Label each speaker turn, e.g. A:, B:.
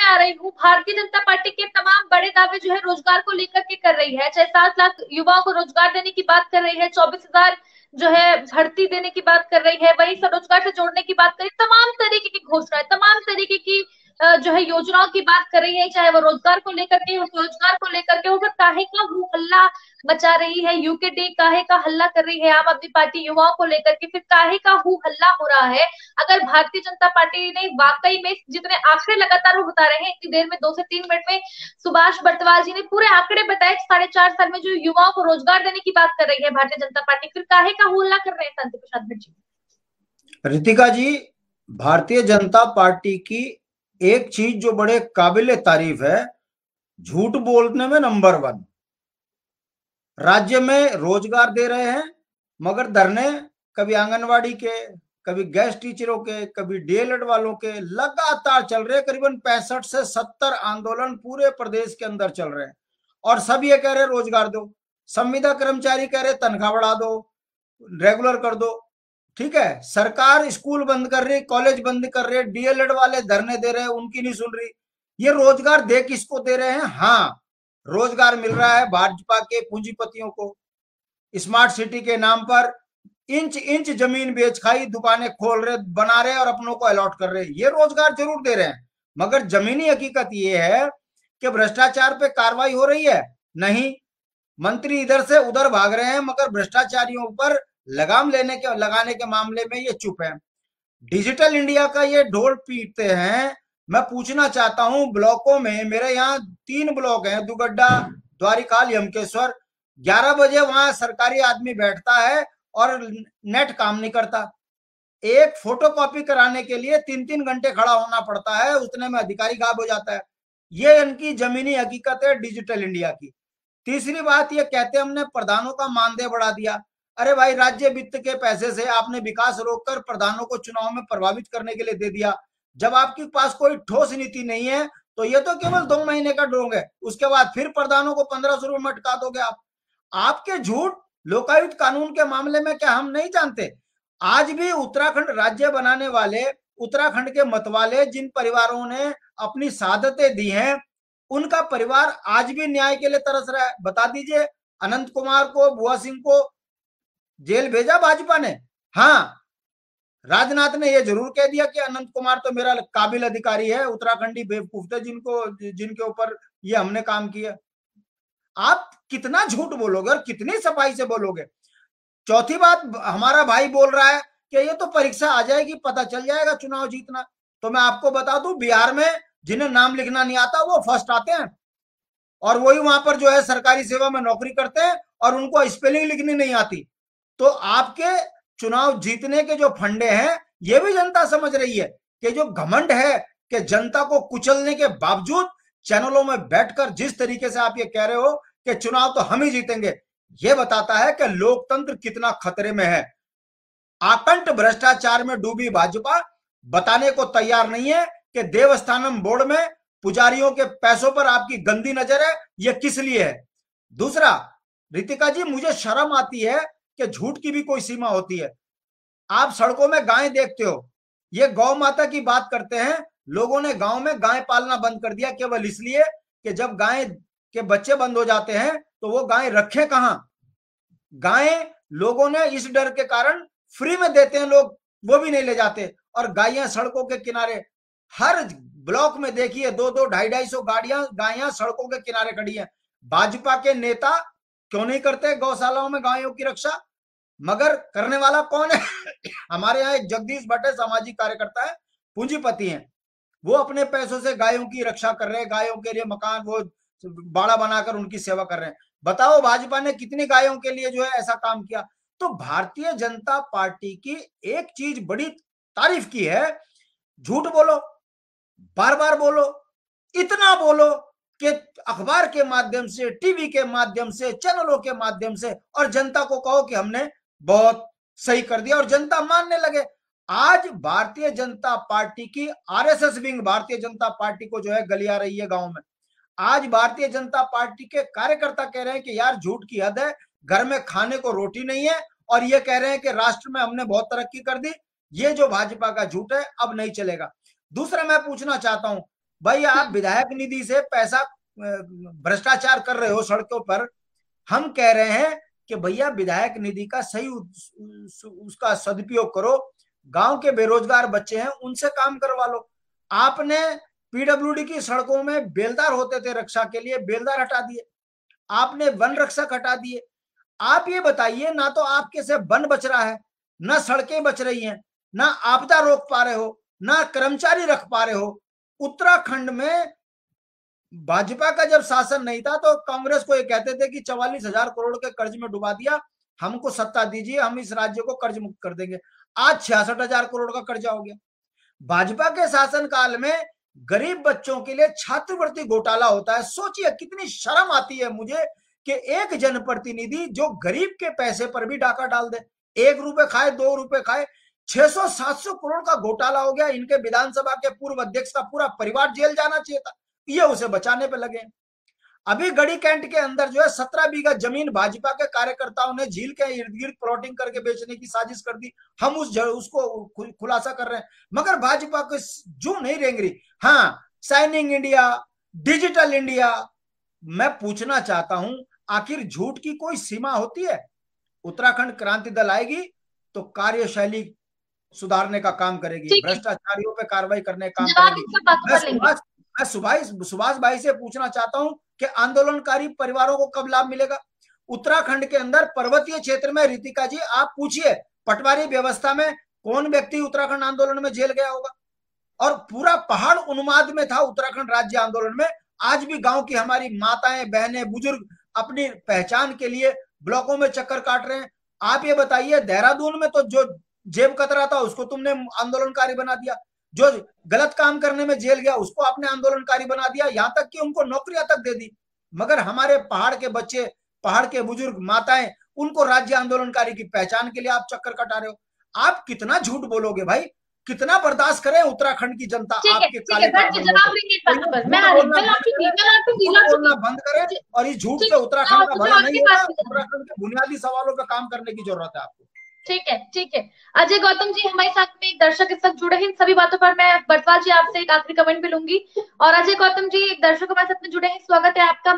A: आ रही हूँ, भारतीय जनता पार्टी के तमाम बड़े दावे जो है रोजगार को लेकर के कर रही है। चाहे 7 लाख युवाओं को रोजगार देने की बात कर रही है, 24,000 जो है भर्ती देने की बात कर रही है, वही स्वरोजगार से जोड़ने की बात कर रही है, तमाम तरीके की घोषणाएं, तमाम तरीके की जो है योजनाओं की बात कर रही है। चाहे वो रोजगार को लेकर के हो, स्वरोजगार को लेकर के हो, फिर काहे का हू हल्ला मचा रही है यूकेडी, काहे का हल्ला कर रही है आम आदमी पार्टी युवाओं को लेकर के, फिर काहे का हू हल्ला हो रहा है। अगर भारतीय जनता पार्टी ने वाकई में जितने आंकड़े लगातार वो बता रहे हैं इतनी देर में, 2 से 3 मिनट में सुभाष बर्तवाल जी ने पूरे आंकड़े बताए, 4.5 साल में जो युवाओं को रोजगार देने की बात कर रही है भारतीय जनता पार्टी, फिर काहे का हू हल्ला कर रहे हैं शांति प्रसाद भट्ट जी।
B: रितिका जी, भारतीय जनता पार्टी की एक चीज जो बड़े काबिले तारीफ है, झूठ बोलने में नंबर 1। राज्य में रोजगार दे रहे हैं, मगर धरने कभी आंगनवाड़ी के, कभी गैस टीचरों के, कभी डीएलएड वालों के लगातार चल रहे हैं। करीबन 65 से 70 आंदोलन पूरे प्रदेश के अंदर चल रहे हैं और सब ये कह रहे हैं रोजगार दो। संविदा कर्मचारी कह रहे तनख्वाह बढ़ा दो, रेगुलर कर दो। ठीक है, सरकार स्कूल बंद कर रही, कॉलेज बंद कर रही, डीएलएड वाले धरने दे रहे हैं, उनकी नहीं सुन रही। ये रोजगार दे किसको दे रहे हैं? हाँ, रोजगार मिल रहा है भाजपा के पूंजीपतियों को। स्मार्ट सिटी के नाम पर इंच इंच जमीन बेच खाई, दुकानें खोल रहे, बना रहे और अपनों को अलॉट कर रहे। ये रोजगार जरूर दे रहे हैं, मगर जमीनी हकीकत ये है कि भ्रष्टाचार पे कार्रवाई हो रही है नहीं। मंत्री इधर से उधर भाग रहे हैं, मगर भ्रष्टाचारियों पर लगाम लगाने के मामले में ये चुप है। डिजिटल इंडिया का ये ढोल पीटते हैं। मैं पूछना चाहता हूं, ब्लॉकों में, मेरे यहाँ 3 ब्लॉक हैं, दुगड्डा, द्वारिकाल, यमकेश्वर। 11 बजे वहां सरकारी आदमी बैठता है और नेट काम नहीं करता। एक फोटो कॉपी कराने के लिए 3-3 घंटे खड़ा होना पड़ता है, उतने में अधिकारी गायब हो जाता है। ये इनकी जमीनी हकीकत है डिजिटल इंडिया की। तीसरी बात, ये कहते हमने प्रधानों का मानदेय बढ़ा दिया। अरे भाई, राज्य वित्त के पैसे से आपने विकास रोककर प्रधानों को चुनाव में प्रभावित करने के लिए दे दिया। जब आपके पास कोई ठोस नीति नहीं है तो ये तो केवल 2 महीने का ढोंग है, उसके बाद फिर प्रधानों को 1500 रुपए मटका दोगे आप। आपके झूठ लोकायुक्त कानून के मामले में क्या हम नहीं जानते? आज भी उत्तराखंड राज्य बनाने वाले, उत्तराखंड के मतवाले, जिन परिवारों ने अपनी शहादतें दी हैं, उनका परिवार आज भी न्याय के लिए तरस रहा है। बता दीजिए, अनंत कुमार को, बुआ सिंह को जेल भेजा भाजपा ने। हाँ, राजनाथ ने यह जरूर कह दिया कि अनंत कुमार तो मेरा काबिल अधिकारी है, उत्तराखंडी बेवकूफ थे जिनके ऊपर ये हमने काम किया। आप कितना झूठ बोलोगे और कितनी सफाई से बोलोगे? चौथी बात, हमारा भाई बोल रहा है कि ये तो परीक्षा आ जाएगी, पता चल जाएगा चुनाव जीतना। तो मैं आपको बता दूं, बिहार में जिन्हें नाम लिखना नहीं आता वो फर्स्ट आते हैं, और वही वहां पर जो है सरकारी सेवा में नौकरी करते हैं और उनको स्पेलिंग लिखनी नहीं आती। तो आपके चुनाव जीतने के जो फंडे हैं, ये भी जनता समझ रही है कि जो घमंड है कि जनता को कुचलने के बावजूद चैनलों में बैठकर जिस तरीके से आप ये कह रहे हो कि चुनाव तो हम ही जीतेंगे, ये बताता है कि लोकतंत्र कितना खतरे में है। आकंठ भ्रष्टाचार में डूबी भाजपा बताने को तैयार नहीं है कि देवस्थानम बोर्ड में पुजारियों के पैसों पर आपकी गंदी नजर है, ये किस लिए है। दूसरा, रितिका जी, मुझे शर्म आती है कि झूठ की भी कोई सीमा होती है। आप सड़कों में गायें देखते हो, ये गौ माता की बात करते हैं। लोगों ने गांव में गाय पालना बंद कर दिया केवल इसलिए कि जब गाय के बच्चे बंद हो जाते हैं तो वो गाय रखे कहां। गायें लोगों ने इस डर के कारण फ्री में देते हैं, लोग वो भी नहीं ले जाते, और गायें सड़कों के किनारे, हर ब्लॉक में देखिए 200, 250 गाड़ियां, गायें सड़कों के किनारे खड़ी हैं। भाजपा के नेता क्यों नहीं करते गौशालाओं में गायों की रक्षा? मगर करने वाला कौन है? हमारे यहाँ एक जगदीश भट्ट है, सामाजिक कार्यकर्ता है, पूंजीपति हैं, वो अपने पैसों से गायों की रक्षा कर रहे हैं, गायों के लिए मकान, वो बाड़ा बनाकर उनकी सेवा कर रहे हैं। बताओ भाजपा ने कितनी गायों के लिए जो है ऐसा काम किया। तो भारतीय जनता पार्टी की एक चीज बड़ी तारीफ की है, झूठ बोलो, बार बार बोलो, इतना बोलो कि अखबार के माध्यम से, टीवी के माध्यम से, चैनलों के माध्यम से, और जनता को कहो कि हमने बहुत सही कर दिया और जनता मानने लगे। आज भारतीय जनता पार्टी की RSS wing Bharatiya Janata party को जो है गलिया रही है गांव में। आज भारतीय जनता पार्टी के कार्यकर्ता कह रहे हैं कि यार झूठ की हद है, घर में खाने को रोटी नहीं है, और ये कह रहे हैं कि राष्ट्र में हमने बहुत तरक्की कर दी। ये जो भाजपा का झूठ है अब नहीं चलेगा। दूसरा मैं पूछना चाहता हूं, भाई आप विधायक निधि से पैसा भ्रष्टाचार कर रहे हो सड़कों पर। हम कह रहे हैं कि भैया विधायक निधि का सही उसका सदुपयोग करो। गांव के बेरोजगार बच्चे हैं, उनसे काम करवा लो। आपने पीडब्ल्यूडी की सड़कों में बेलदार होते थे रक्षा के लिए, बेलदार हटा दिए। आपने वन रक्षक हटा दिए। आप ये बताइए, ना तो आपके से वन बच रहा है, ना सड़कें बच रही हैं, ना आपदा रोक पा रहे हो, ना कर्मचारी रख पा रहे हो। उत्तराखंड में भाजपा का जब शासन नहीं था तो कांग्रेस को ये कहते थे कि 44,000 करोड़ के कर्ज में डुबा दिया, हमको सत्ता दीजिए, हम इस राज्य को कर्ज मुक्त कर देंगे। आज 66,000 करोड़ का कर्जा हो गया। भाजपा के शासन काल में गरीब बच्चों के लिए छात्रवृत्ति घोटाला होता है। सोचिए कितनी शर्म आती है मुझे कि एक जनप्रतिनिधि जो गरीब के पैसे पर भी डाका डाल दे, 1 रुपए खाए, 2 रुपए खाए, 600-700 करोड़ का घोटाला हो गया। इनके विधानसभा के पूर्व अध्यक्ष का पूरा परिवार जेल जाना चाहिए था, ये उसे बचाने पे लगे। अभी गढ़ी कैंट के अंदर जो है 17 बीघा जमीन भाजपा के कार्यकर्ताओं ने झील के इर्द गिर्द प्लॉटिंग करके बेचने की साजिश कर दी। हम उसको खुलासा कर रहे हैं, मगर भाजपा को जू नहीं रेंग रही। हाँ, शाइनिंग इंडिया, डिजिटल इंडिया, मैं पूछना चाहता हूं, आखिर झूठ की कोई सीमा होती है? उत्तराखंड क्रांति दल आएगी तो कार्यशैली सुधारने का काम करेगी,
A: ठीक है,
B: भ्रष्टाचारियों पे कार्रवाई करने का काम
A: जवाब
B: करेगी।
A: इन सब बातों
B: मैं
A: पर लेंगे।
B: सुभाष भाई से पूछना चाहता हूं कि आंदोलनकारी परिवारों को कब लाभ मिलेगा? उत्तराखंड के अंदर पर्वतीय क्षेत्र में, रितिका जी आप पूछिए, पटवारी व्यवस्था में कौन व्यक्ति उत्तराखंड आंदोलन में जेल गया होगा? और पूरा पहाड़ उन्माद में था उत्तराखंड राज्य आंदोलन में। आज भी गांव की हमारी माताएं, बहनें, बुजुर्ग अपनी पहचान के लिए ब्लॉकों में चक्कर काट रहे हैं। आप ये बताइए, देहरादून में तो जो जेब कतरा था उसको तुमने आंदोलनकारी बना दिया, जो गलत काम करने में जेल गया उसको आपने आंदोलनकारी बना दिया, यहां तक कि उनको नौकरियां तक दे दी। मगर हमारे पहाड़ के बच्चे, पहाड़ के बुजुर्ग, माताएं, उनको राज्य आंदोलनकारी की पहचान के लिए आप चक्कर कटा रहे हो। आप कितना झूठ बोलोगे भाई? कितना बर्दाश्त करें उत्तराखंड की जनता आपके
A: ठीक है
B: काले
A: भट्ट जी,
B: कानूनों
A: जवाब
B: को?
A: लेंगे इस
B: तो
A: बातों
B: ये
A: पर। मैं
B: झूठ
A: आ रही हूँ,
B: बोलना
A: मैं
B: बंद
A: लौटूंगी,
B: करें,
A: मैं लौटूंगी,
B: झूठ बोलना
A: लौटूंगी।
B: बंद करें, और इस झूठ
A: ठीक
B: से
A: है,
B: उत्तराखंड का
A: मुझे
B: भला
A: और
B: नहीं
A: की
B: होगा।
A: बात नहीं करनी।
B: उत्तराखंड के बुनियादी सवालों पर काम करने की जरूरत है आपको।
A: ठीक है, ठीक है। अजय गौतम जी हमारे साथ में एक दर्शक इस वक्त जुड़े हैं, इन सभी बातों पर मैं बटवाल जी आपसे एक आखिरी कमेंट भी लूंगी। और अजय गौतम जी एक दर्शक हमारे साथ में जुड़े हैं, स्वागत है आपका।